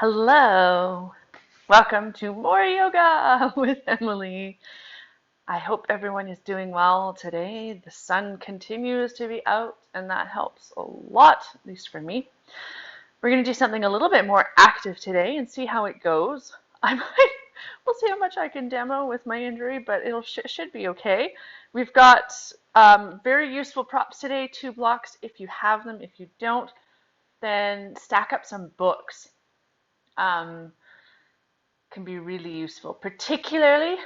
Hello, welcome to more yoga with Emily. I hope everyone is doing well today. The sun continues to be out, and that helps a lot, at least for me. We're going to do something a little bit more active today and see how it goes. We'll see how much I can demo with my injury, but should be okay. We've got very useful props today, 2 blocks if you have them. If you don't, then stack up some books. Um, can be really useful, particularly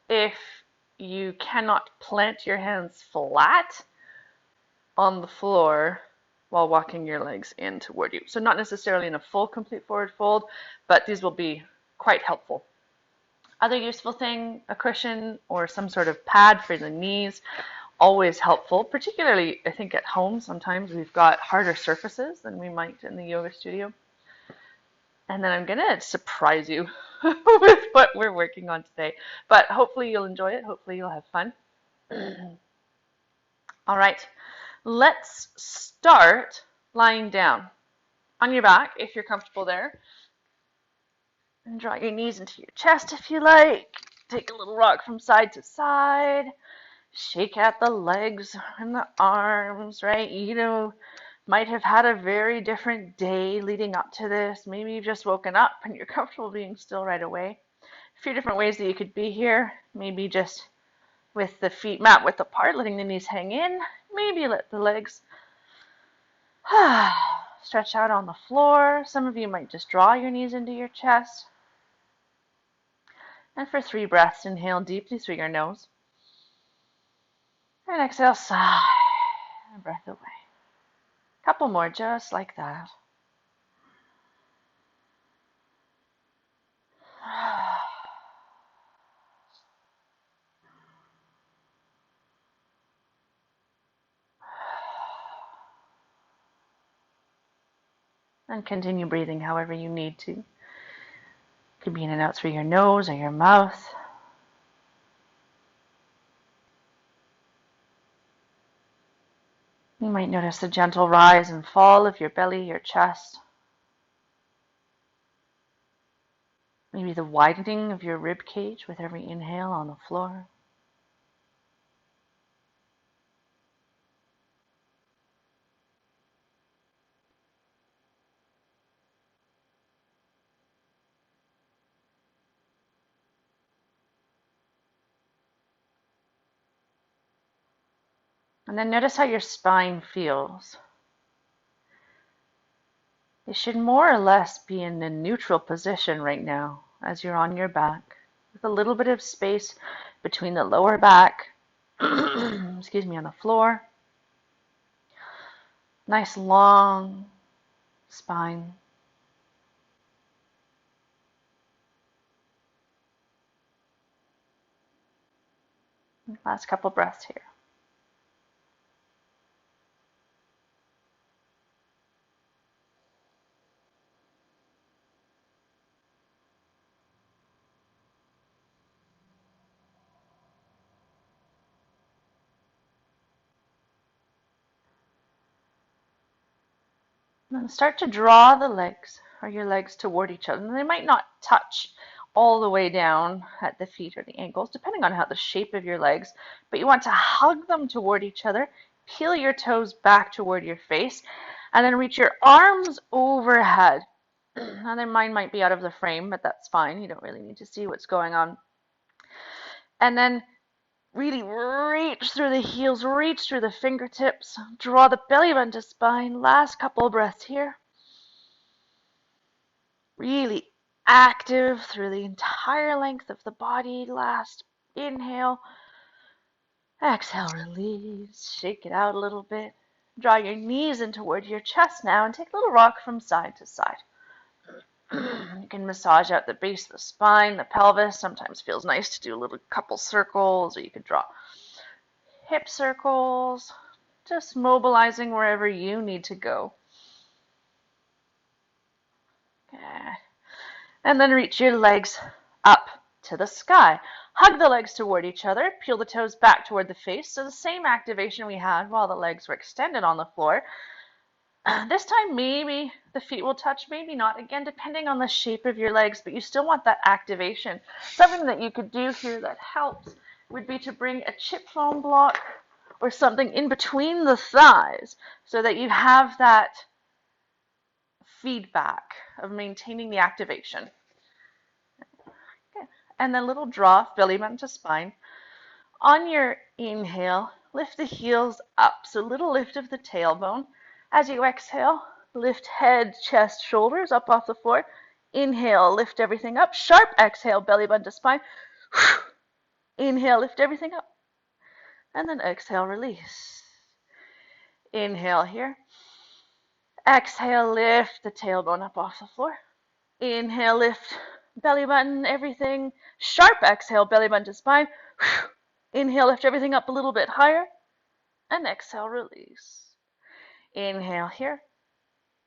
if you cannot plant your hands flat on the floor while walking your legs in toward you. So not necessarily in a full complete forward fold, but these will be quite helpful. Other useful thing, a cushion or some sort of pad for the knees, always helpful, particularly I think at home sometimes we've got harder surfaces than we might in the yoga studio. And then I'm going to surprise you with what we're working on today. But hopefully you'll enjoy it. Hopefully you'll have fun. All right, let's start lying down on your back if you're comfortable there. And draw your knees into your chest if you like. Take a little rock from side to side. Shake out the legs and the arms, right? Might have had a very different day leading up to this. Maybe you've just woken up and you're comfortable being still right away. A few different ways that you could be here. Maybe just with the feet mat width apart, letting the knees hang in. Maybe let the legs stretch out on the floor. Some of you might just draw your knees into your chest. And for 3 breaths, inhale deeply through your nose. And exhale, sigh, and breath away. Couple more just like that. And continue breathing however you need to. Could be in and out through your nose or your mouth. You might notice the gentle rise and fall of your belly, your chest. Maybe the widening of your rib cage with every inhale on the floor. And then notice how your spine feels. It should more or less be in a neutral position right now as you're on your back, with a little bit of space between the lower back, excuse me, on the floor. Nice long spine. Last couple breaths here. And then start to draw the legs or your legs toward each other. And they might not touch all the way down at the feet or the ankles, depending on how the shape of your legs, but you want to hug them toward each other, peel your toes back toward your face, and then reach your arms overhead. Now, then mine might be out of the frame, but that's fine. You don't really need to see what's going on. And then really reach through the heels, reach through the fingertips, draw the belly button to spine. Last couple of breaths here. Really active through the entire length of the body. Last inhale. Exhale, release. Shake it out a little bit. Draw your knees in toward your chest now and take a little rock from side to side. You can massage out the base of the spine, the pelvis. Sometimes feels nice to do a little couple circles, or you could draw hip circles, just mobilizing wherever you need to go. Okay. And then reach your legs up to the sky. Hug the legs toward each other. Peel the toes back toward the face. So the same activation we had while the legs were extended on the floor. This time, maybe the feet will touch, maybe not. Again, depending on the shape of your legs, but you still want that activation. Something that you could do here that helps would be to bring a chip foam block or something in between the thighs so that you have that feedback of maintaining the activation. Okay. And then little draw, belly button to spine. On your inhale, lift the heels up, so little lift of the tailbone. As you exhale, lift head, chest, shoulders up off the floor. Inhale, lift everything up. Sharp exhale, belly button to spine. Inhale, lift everything up. And then exhale, release. Inhale here. Exhale, lift the tailbone up off the floor. Inhale, lift belly button, everything. Sharp exhale, belly button to spine. Inhale, lift everything up a little bit higher. And exhale, release. Inhale here.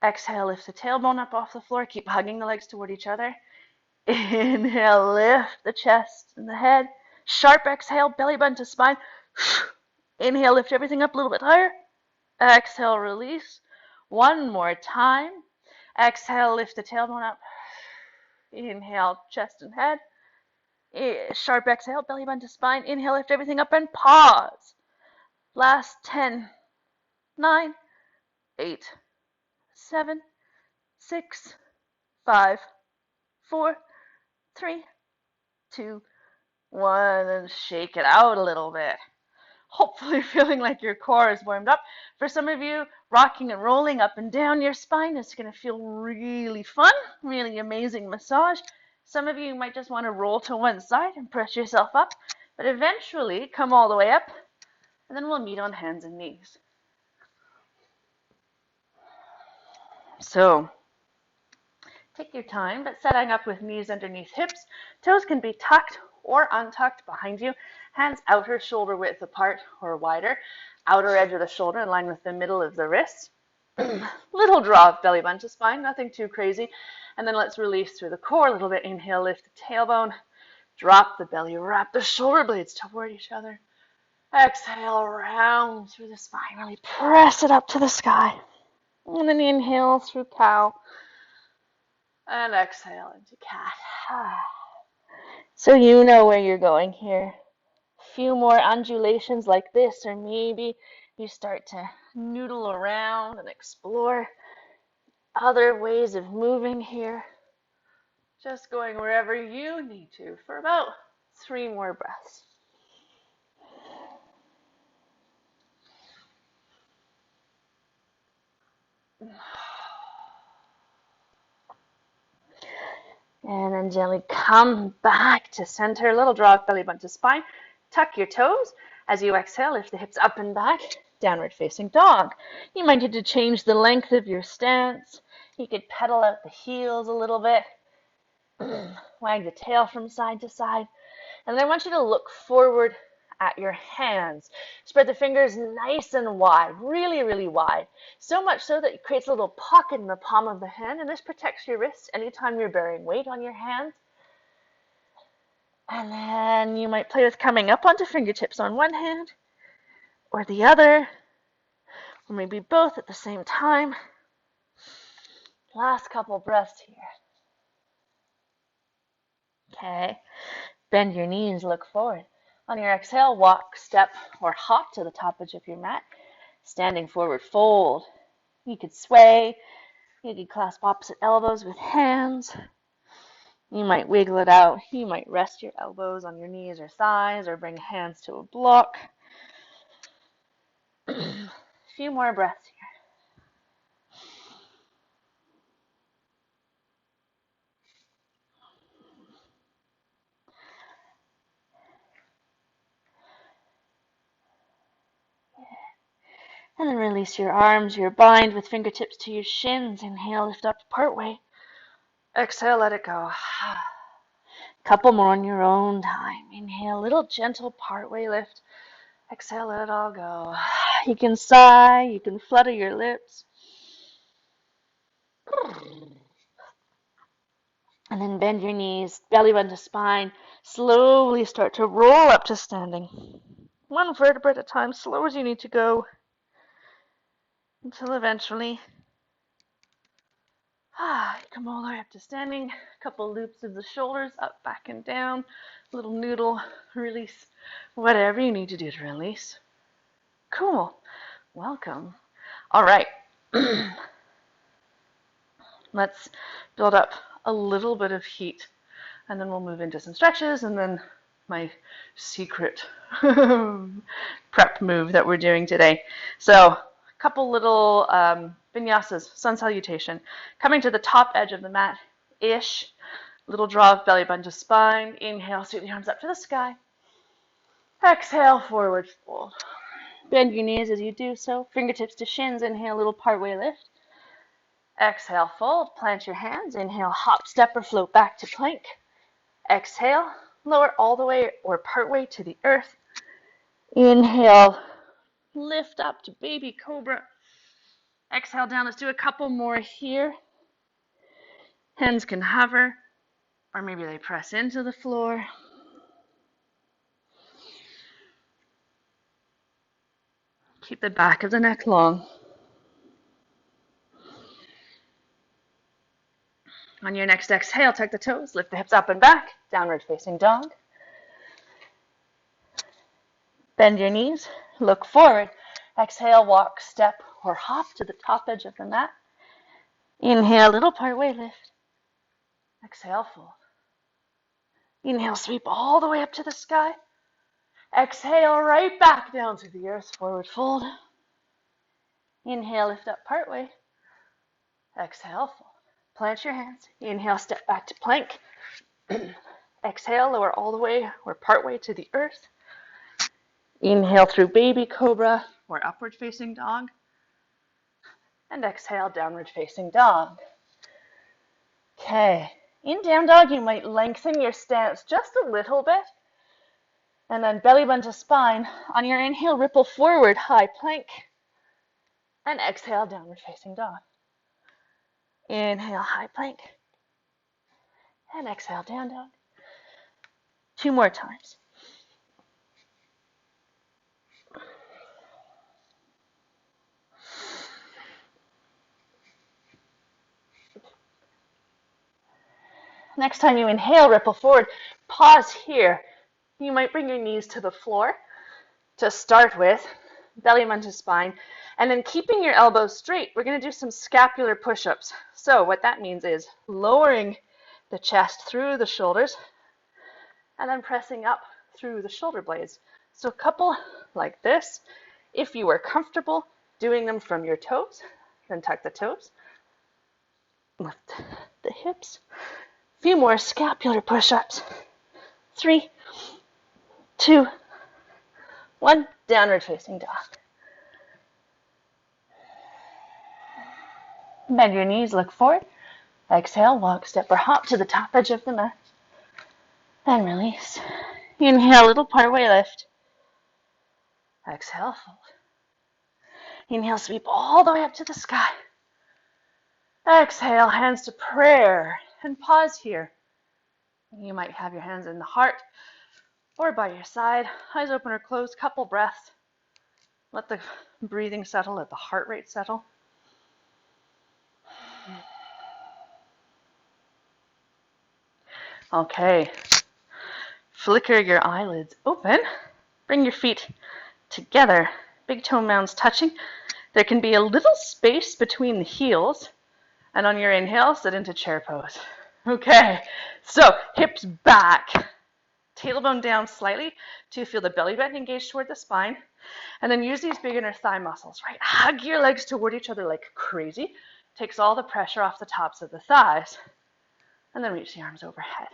Exhale, lift the tailbone up off the floor. Keep hugging the legs toward each other. Inhale, lift the chest and the head. Sharp exhale, belly button to spine. Inhale, lift everything up a little bit higher. Exhale, release. One more time. Exhale, lift the tailbone up. Inhale, chest and head. Sharp exhale, belly button to spine. Inhale, lift everything up and pause. Last 10, 9, 8, 7, 6, 5, 4, 3, 2, 1, and shake it out a little bit. Hopefully feeling like your core is warmed up. For some of you, rocking and rolling up and down your spine is going to feel really fun, really amazing massage. Some of you might just want to roll to one side and press yourself up, but eventually come all the way up, and then we'll meet on hands and knees. So, take your time, but setting up with knees underneath hips. Toes can be tucked or untucked behind you. Hands outer shoulder width apart or wider. Outer edge of the shoulder in line with the middle of the wrist. Little draw of belly button to spine, nothing too crazy. And then let's release through the core a little bit. Inhale, lift the tailbone. Drop the belly, wrap the shoulder blades toward each other. Exhale, round through the spine. Really press it up to the sky. And then inhale through cow. And exhale into cat. So you know where you're going here. A few more undulations like this, or maybe you start to noodle around and explore other ways of moving here. Just going wherever you need to for about 3 more breaths. And then gently come back to center. Little draw of belly button to spine. Tuck your toes. As you exhale, lift the hips up and back. Downward facing dog. You might need to change the length of your stance. You could pedal out the heels a little bit. Wag the tail from side to side. And then I want you to look forward at your hands. Spread the fingers nice and wide, really, really wide. So much so that it creates a little pocket in the palm of the hand, and this protects your wrists anytime you're bearing weight on your hands. And then you might play with coming up onto fingertips on one hand or the other, or maybe both at the same time. Last couple breaths here. Okay. Bend your knees, look forward. On your exhale, walk, step, or hop to the top edge of your mat. Standing forward, fold. You could sway. You could clasp opposite elbows with hands. You might wiggle it out. You might rest your elbows on your knees or thighs, or bring hands to a block. A few more breaths here. And then release your arms, your bind with fingertips to your shins. Inhale, lift up partway. Exhale, let it go. Couple more on your own time. Inhale, little gentle partway lift. Exhale, let it all go. You can sigh, you can flutter your lips. And then bend your knees, belly button to spine. Slowly start to roll up to standing. One vertebra at a time, slow as you need to go. Until eventually Come all the way up to standing. A couple loops of the shoulders, up, back, and down. Little noodle, release, whatever you need to do to release. Cool. Welcome. All right. Let's build up a little bit of heat, and then we'll move into some stretches, and then my secret prep move that we're doing today. So a couple little vinyasas, sun salutation. Coming to the top edge of the mat-ish, little draw of belly button to spine. Inhale, sweep the arms up to the sky. Exhale, forward fold. Bend your knees as you do so. Fingertips to shins. Inhale, little partway lift. Exhale, fold. Plant your hands. Inhale, hop, step, or float back to plank. Exhale, lower all the way or partway to the earth. Inhale, lift up to baby cobra. Exhale down. Let's do a couple more here. Hands can hover, or maybe they press into the floor. Keep the back of the neck long. On your next exhale, tuck the toes, lift the hips up and back, downward facing dog. Bend your knees, look forward. Exhale, walk, step, or hop to the top edge of the mat. Inhale, little partway lift. Exhale, fold. Inhale, sweep all the way up to the sky. Exhale, right back down to the earth, forward fold. Inhale, lift up partway. Exhale, fold. Plant your hands. Inhale, step back to plank. Exhale, lower all the way or partway to the earth. Inhale through baby cobra or upward facing dog. And exhale, downward facing dog. Okay, in down dog, you might lengthen your stance just a little bit. And then belly button to spine. On your inhale, ripple forward, high plank. And exhale, downward facing dog. Inhale, high plank. And exhale, down dog. 2 more times. Next time you inhale, ripple forward. Pause here. You might bring your knees to the floor to start with, belly button to spine, and then keeping your elbows straight, we're going to do some scapular push-ups. So what that means is lowering the chest through the shoulders and then pressing up through the shoulder blades. So a couple like this. If you are comfortable doing them from your toes, then tuck the toes, lift the hips. A few more scapular push-ups. 3, 2, 1, downward facing dog. Bend your knees, look forward. Exhale, walk, step, or hop to the top edge of the mat. And release. Inhale, little partway lift. Exhale, fold. Inhale, sweep all the way up to the sky. Exhale, hands to prayer. And pause here. You might have your hands in the heart or by your side. Eyes open or closed, couple breaths. Let the breathing settle, let the heart rate settle. Okay. Flicker your eyelids open. Bring your feet together. Big toe mounds touching. There can be a little space between the heels. And on your inhale, sit into chair pose. Okay, so hips back, tailbone down slightly to feel the belly button engaged toward the spine. And then use these big inner thigh muscles, right? Hug your legs toward each other like crazy. Takes all the pressure off the tops of the thighs. And then reach the arms overhead.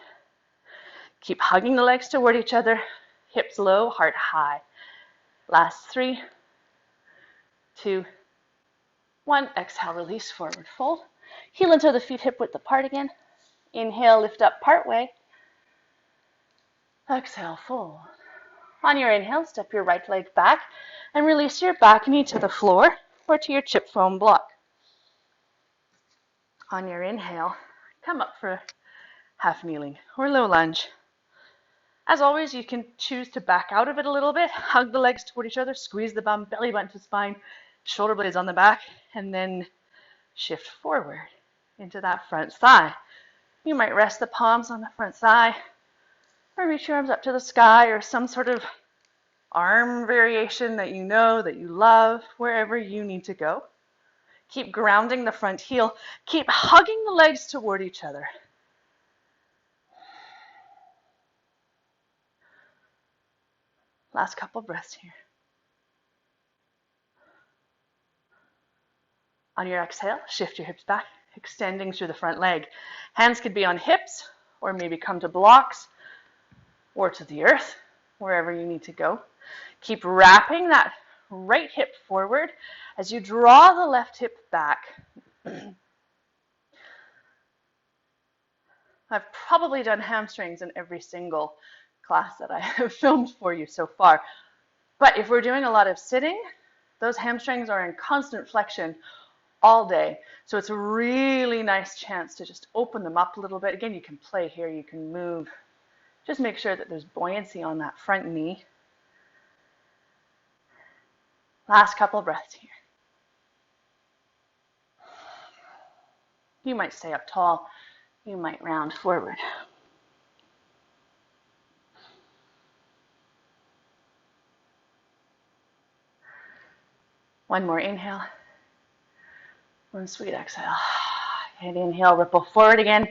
Keep hugging the legs toward each other. Hips low, heart high. Last 3, 2, 1. Exhale, release, forward fold. Heel into the feet hip width apart again. Inhale, lift up partway. Exhale, fold. On your inhale, step your right leg back and release your back knee to the floor or to your chip foam block. On your inhale, come up for half kneeling or low lunge. As always, you can choose to back out of it a little bit, hug the legs toward each other, squeeze the bum, belly button to spine, shoulder blades on the back, and then shift forward. into that front thigh. You might rest the palms on the front thigh or reach your arms up to the sky or some sort of arm variation that you know, that you love, wherever you need to go. Keep grounding the front heel. Keep hugging the legs toward each other. Last couple breaths here. On your exhale, shift your hips back, extending through the front leg. Hands could be on hips or maybe come to blocks or to the earth, wherever you need to go. Keep wrapping that right hip forward as you draw the left hip back. I've probably done hamstrings in every single class that I have filmed for you so far. But if we're doing a lot of sitting, those hamstrings are in constant flexion all day. So it's a really nice chance to just open them up a little bit. Again, you can play here, you can move. Just make sure that there's buoyancy on that front knee. Last couple breaths here. You might stay up tall. You might round forward. One more inhale. One sweet exhale. And inhale, ripple forward again.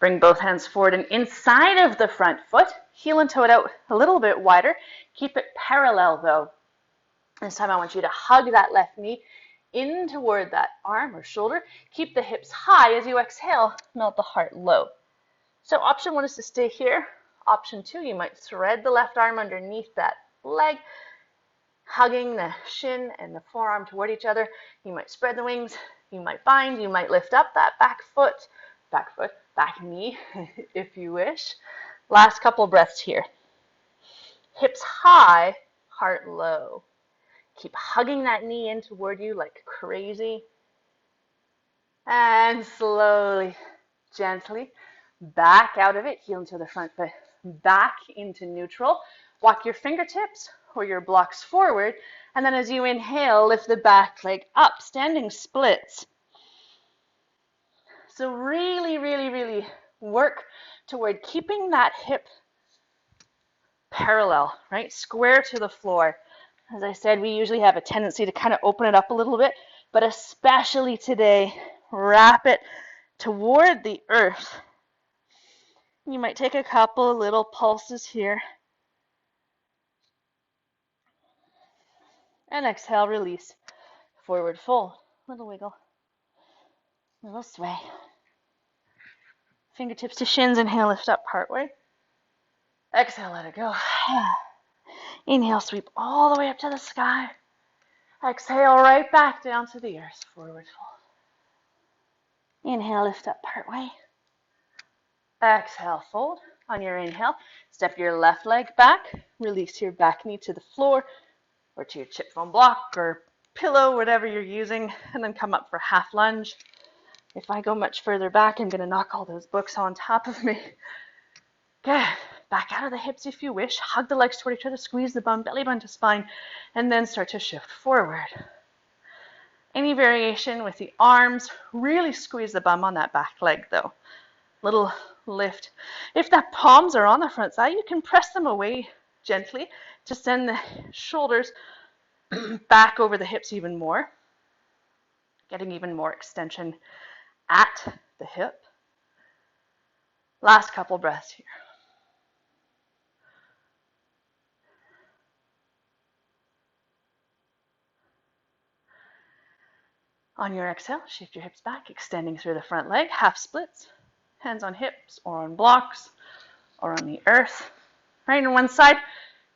Bring both hands forward and inside of the front foot. Heel and toe it out a little bit wider. Keep it parallel though. This time I want you to hug that left knee in toward that arm or shoulder. Keep the hips high as you exhale, melt the heart low. So option one is to stay here. Option two, you might thread the left arm underneath that leg, hugging the shin and the forearm toward each other. You might spread the wings, you might bind, you might lift up that back knee, if you wish. Last couple breaths here. Hips high, heart low. Keep hugging that knee in toward you like crazy. And slowly, gently, back out of it, heel into the front foot, back into neutral. Walk your fingertips or your blocks forward, and then as you inhale, lift the back leg up, standing splits. So really, really, really work toward keeping that hip parallel, right? Square to the floor. As I said, we usually have a tendency to kind of open it up a little bit, but especially today, wrap it toward the earth. You might take a couple little pulses here. And exhale, release. Forward fold. Little wiggle. Little sway. Fingertips to shins. Inhale, lift up partway. Exhale, let it go. Inhale, sweep all the way up to the sky. Exhale, right back down to the earth. Forward fold. Inhale, lift up partway. Exhale, fold. On your inhale, step your left leg back. Release your back knee to the floor or to your chip foam block or pillow, whatever you're using, and then come up for half lunge. If I go much further back, I'm going to knock all those books on top of me. Good. Back out of the hips if you wish. Hug the legs toward each other. Squeeze the bum, belly button to spine, and then start to shift forward. Any variation with the arms, really squeeze the bum on that back leg though. Little lift. If the palms are on the front side, you can press them away gently to send the shoulders back over the hips even more, getting even more extension at the hip. Last couple breaths here. On your exhale, shift your hips back, extending through the front leg, half splits, hands on hips or on blocks or on the earth. Right, and one side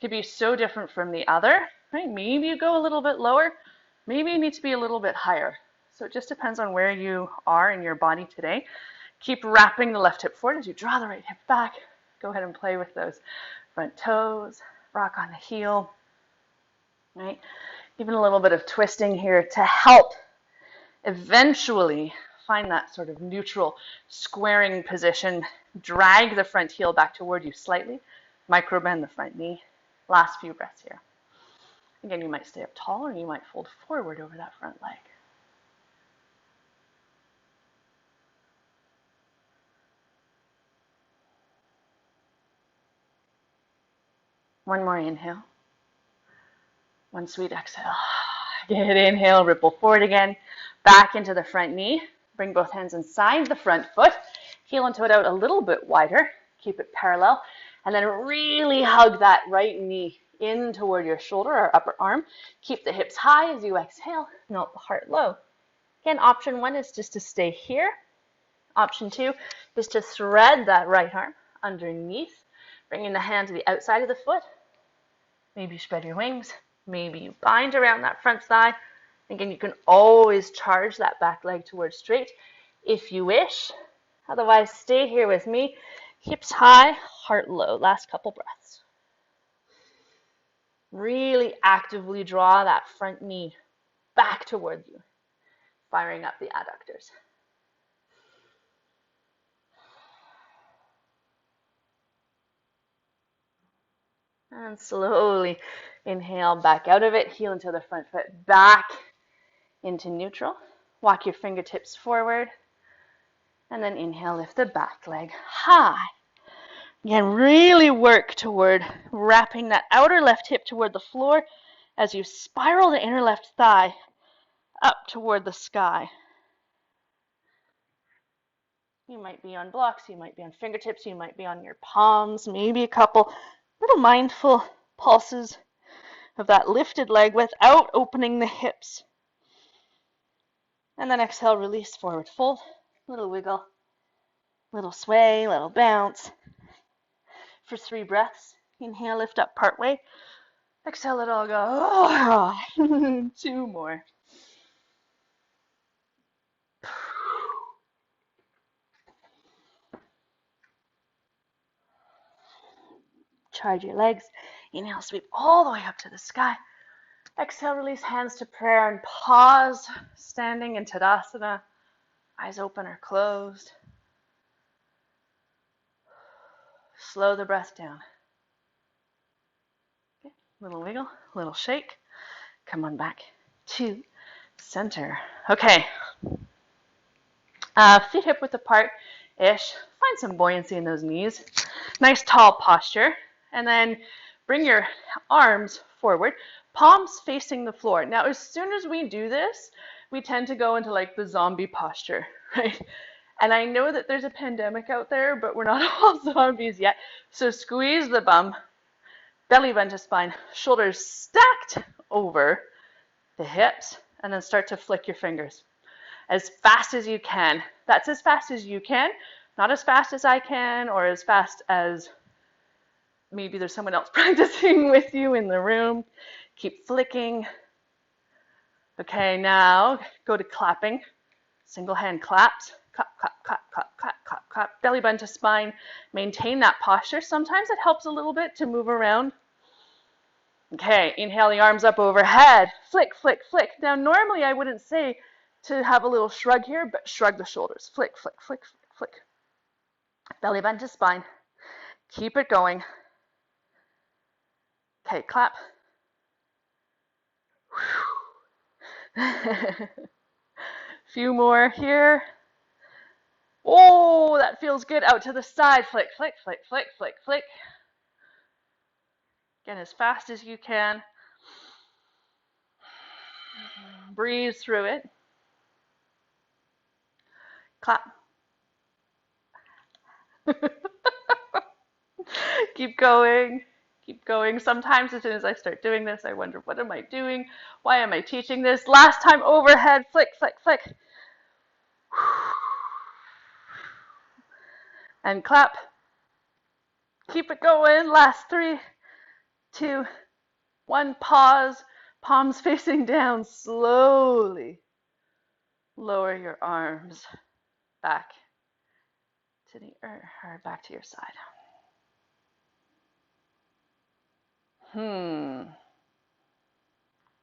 could be so different from the other. Right, maybe you go a little bit lower, maybe you need to be a little bit higher. So it just depends on where you are in your body today. Keep wrapping the left hip forward as you draw the right hip back. Go ahead and play with those front toes, rock on the heel. Right, even a little bit of twisting here to help eventually find that sort of neutral squaring position. Drag the front heel back toward you slightly. Micro bend the front knee. Last few breaths here. Again, you might stay up tall or you might fold forward over that front leg. One more inhale. One sweet exhale. Good inhale, ripple forward again. Back into the front knee. Bring both hands inside the front foot. Heel and toe it out a little bit wider. Keep it parallel. And then really hug that right knee in toward your shoulder or upper arm. Keep the hips high as you exhale. Melt the heart low. Again, option one is just to stay here. Option two is to thread that right arm underneath, bringing the hand to the outside of the foot. Maybe you spread your wings. Maybe you bind around that front thigh. Again, you can always charge that back leg towards straight if you wish. Otherwise, stay here with me. Hips high, heart low. Last couple breaths. Really actively draw that front knee back toward you, firing up the adductors. And slowly inhale back out of it. Heel into the front foot back into neutral. Walk your fingertips forward. And then inhale, lift the back leg high. Again, really work toward wrapping that outer left hip toward the floor as you spiral the inner left thigh up toward the sky. You might be on blocks, you might be on fingertips, you might be on your palms, maybe a couple little mindful pulses of that lifted leg without opening the hips. And then exhale, release, forward fold, little wiggle, little sway, little bounce. For 3 breaths, inhale, lift up partway. Exhale, it all go. Oh. 2 more. Charge your legs. Inhale, sweep all the way up to the sky. Exhale, release hands to prayer and pause, standing in Tadasana. Eyes open or closed. Slow the breath down. Okay. Little wiggle, little shake. Come on back to center. Okay. Feet hip width apart-ish. Find some buoyancy in those knees. Nice tall posture. And then bring your arms forward, palms facing the floor. Now, as soon as we do this, we tend to go into like the zombie posture, right? And I know that there's a pandemic out there, but we're not all zombies yet. So squeeze the bum, belly bend to spine, shoulders stacked over the hips, and then start to flick your fingers as fast as you can. That's as fast as you can, not as fast as I can, or as fast as maybe there's someone else practicing with you in the room. Keep flicking. Okay, now go to clapping. Single hand claps. Clap, clap, clap, clap, clap, clap, clap. Belly bend to spine. Maintain that posture. Sometimes it helps a little bit to move around. Okay, inhale the arms up overhead. Flick, flick, flick. Now, normally I wouldn't say to have a little shrug here, but shrug the shoulders. Flick, flick, flick, flick, flick. Belly bend to spine. Keep it going. Okay, clap. Few more here. Oh, that feels good. Out to the side. Flick, flick, flick, flick, flick, flick. Again, as fast as you can. Breathe through it. Clap. Keep going. Keep going. Sometimes as soon as I start doing this, I wonder, what am I doing? Why am I teaching this? Last time overhead. Flick, flick, flick. And clap. Keep it going. Last 3, 2, 1. Pause. Palms facing down. Slowly lower your arms back to the earth, or back to your side.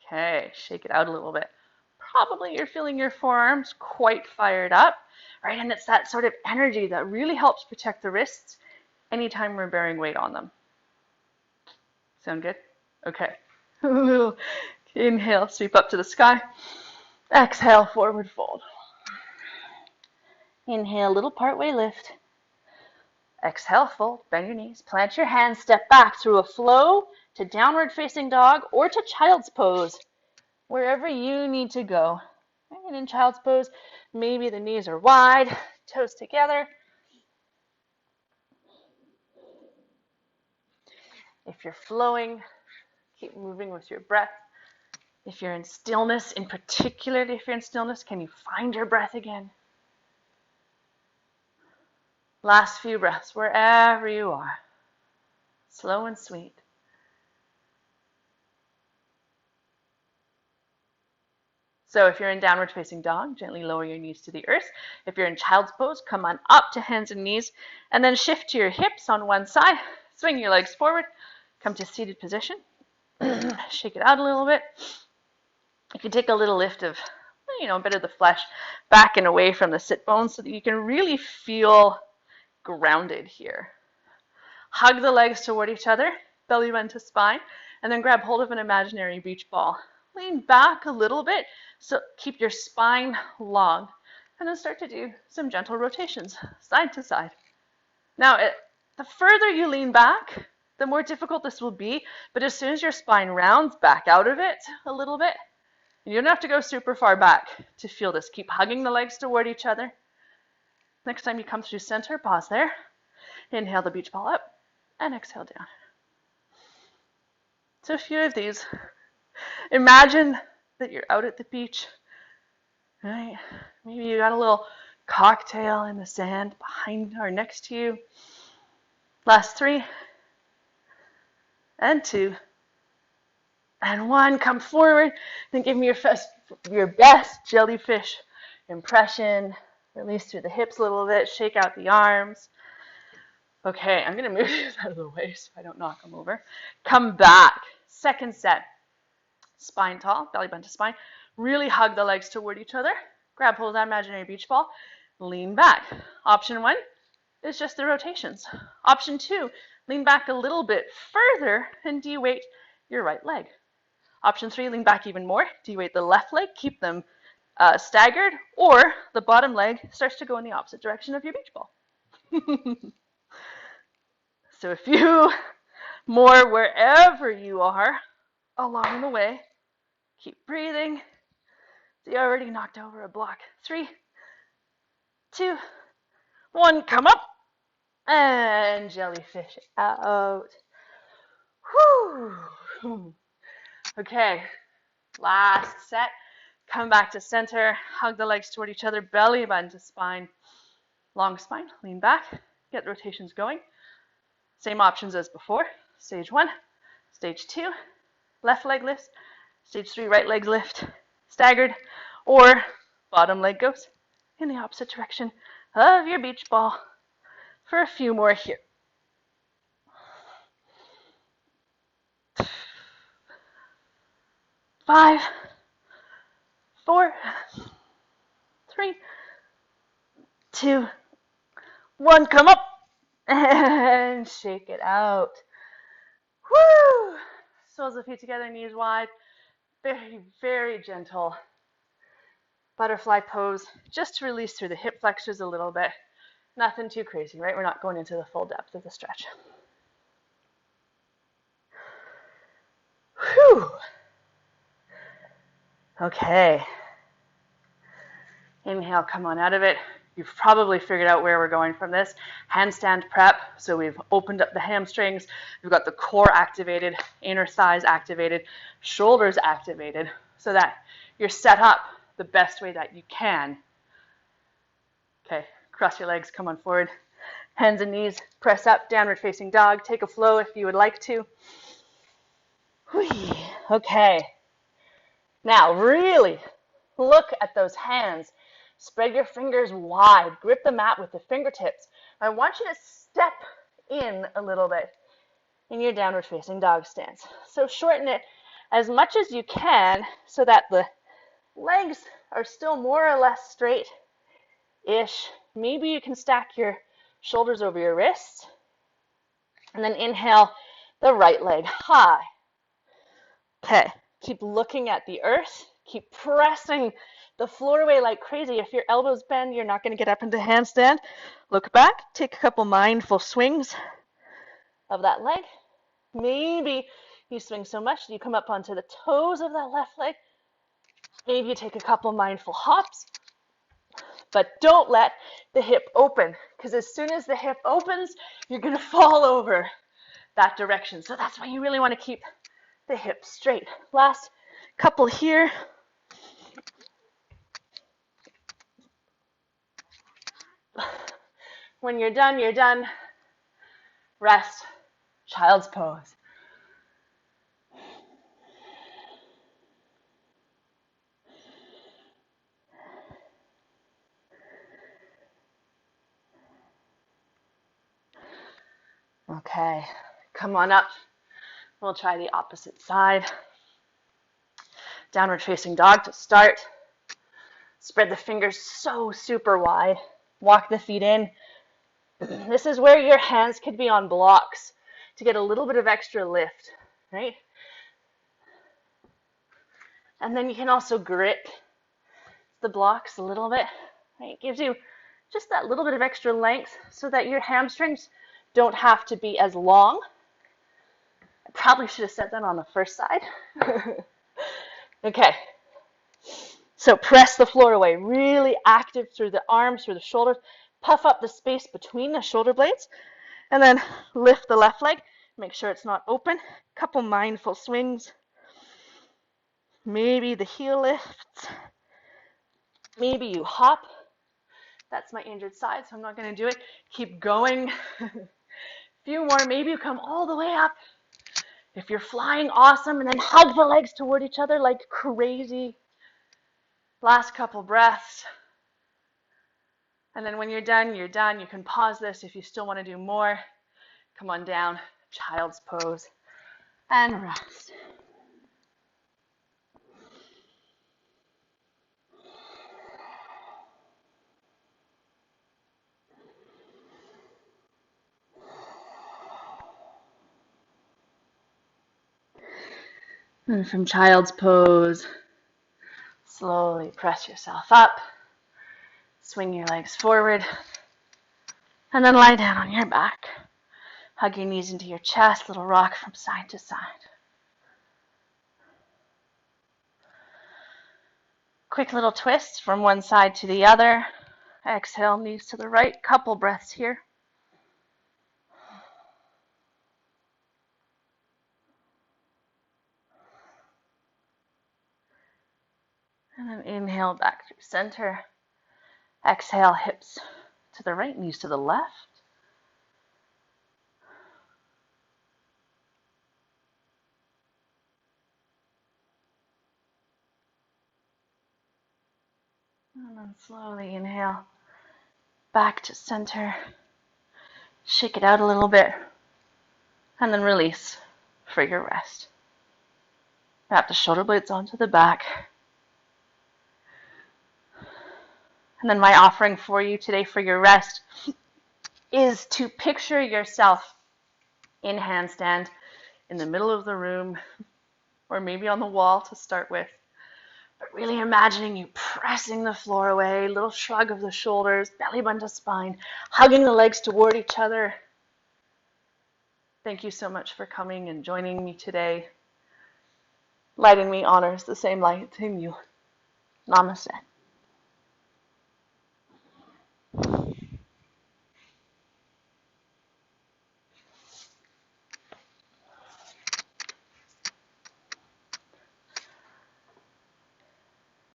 Okay, shake it out a little bit. Probably you're feeling your forearms quite fired up, right? And it's that sort of energy that really helps protect the wrists anytime we're bearing weight on them. Sound good? Okay. Inhale, sweep up to the sky. Exhale, forward fold. Inhale, little partway lift. Exhale, fold, bend your knees, plant your hands, step back through a flow to downward facing dog or to child's pose, wherever you need to go. And in child's pose, maybe the knees are wide, toes together. If you're flowing, keep moving with your breath. If you're in stillness, in particular, if you're in stillness, can you find your breath again? Last few breaths, wherever you are. Slow and sweet. So if you're in downward facing dog, gently lower your knees to the earth. If you're in child's pose, come on up to hands and knees, and then shift to your hips on one side. Swing your legs forward. Come to seated position. Shake it out a little bit. You can take a little lift of, a bit of the flesh back and away from the sit bones so that you can really feel grounded here. Hug the legs toward each other, belly button to spine, and then grab hold of an imaginary beach ball. Lean back a little bit, so keep your spine long, and then start to do some gentle rotations, side to side. Now, the further you lean back, the more difficult this will be, but as soon as your spine rounds back out of it a little bit, you don't have to go super far back to feel this. Keep hugging the legs toward each other. Next time you come through center, pause there. Inhale the beach ball up and exhale down. So a few of these. Imagine that you're out at the beach, right? Maybe you got a little cocktail in the sand behind or next to you. Last 3 and 2 and 1. Come forward. Then give me your best jellyfish impression. Release through the hips a little bit. Shake out the arms. Okay, I'm going to move these out of the way so I don't knock them over. Come back. Second set. Spine tall, belly button to spine. Really hug the legs toward each other. Grab hold of that imaginary beach ball. Lean back. Option 1 is just the rotations. Option 2, lean back a little bit further and de-weight your right leg. Option 3, lean back even more. De-weight the left leg. Keep them staggered, or the bottom leg starts to go in the opposite direction of your beach ball. So a few more wherever you are along the way. Keep breathing. So you already knocked over a block. 3, 2, 1. Come up and jellyfish out. Whew. Okay, last set. Come back to center. Hug the legs toward each other. Belly button to spine. Long spine. Lean back. Get the rotations going. Same options as before. Stage 1, stage 2, left leg lifts. Stage 3, right leg lift, staggered, or bottom leg goes in the opposite direction of your beach ball for a few more here. 5, 4, 3, 2, 1. Come up and shake it out. Woo! Soles of feet together, knees wide. Very, very gentle butterfly pose, just to release through the hip flexors a little bit. Nothing too crazy, right? We're not going into the full depth of the stretch. Whew. Okay. Inhale, come on out of it. You've probably figured out where we're going from this. Handstand prep. So we've opened up the hamstrings. We've got the core activated, inner thighs activated, shoulders activated, so that you're set up the best way that you can. Okay, cross your legs, come on forward. Hands and knees, press up, downward facing dog. Take a flow if you would like to. Whee. Okay. Now really look at those hands. Spread your fingers wide. Grip the mat with the fingertips. I want you to step in a little bit in your downward facing dog stance. So shorten it as much as you can so that the legs are still more or less straight-ish. Maybe you can stack your shoulders over your wrists. And then inhale the right leg high. Okay, keep looking at the earth. Keep pressing the floor away like crazy. If your elbows bend, you're not going to get up into handstand. Look back, take a couple mindful swings of that leg. Maybe you swing so much that you come up onto the toes of that left leg. Maybe you take a couple mindful hops, but don't let the hip open, because as soon as the hip opens, you're going to fall over that direction. So that's why you really want to keep the hip straight. Last couple here. When you're done, you're done. Rest, child's pose. Okay, come on up. We'll try the opposite side. Downward facing dog to start. Spread the fingers so super wide. Walk the feet in. This is where your hands could be on blocks to get a little bit of extra lift, right? And then you can also grip the blocks a little bit, right? It gives you just that little bit of extra length so that your hamstrings don't have to be as long. I probably should have said that on the first side. Okay. So press the floor away, really active through the arms, through the shoulders. Puff up the space between the shoulder blades, and then lift the left leg. Make sure it's not open. Couple mindful swings. Maybe the heel lifts. Maybe you hop. That's my injured side, so I'm not going to do it. Keep going. A few more. Maybe you come all the way up. If you're flying, awesome. And then hug the legs toward each other like crazy. Last couple breaths. And then when you're done, you're done. You can pause this if you still want to do more. Come on down, child's pose, and rest. And from child's pose, slowly press yourself up, swing your legs forward, and then lie down on your back. Hug your knees into your chest, little rock from side to side. Quick little twist from one side to the other. Exhale, knees to the right. Couple breaths here. And then inhale back through center. Exhale, hips to the right, knees to the left. And then slowly inhale back to center. Shake it out a little bit. And then release for your rest. Wrap the shoulder blades onto the back. And then my offering for you today for your rest is to picture yourself in handstand in the middle of the room, or maybe on the wall to start with. But really imagining you pressing the floor away, little shrug of the shoulders, belly button to spine, hugging the legs toward each other. Thank you so much for coming and joining me today. Light in me honors the same light in you. Namaste.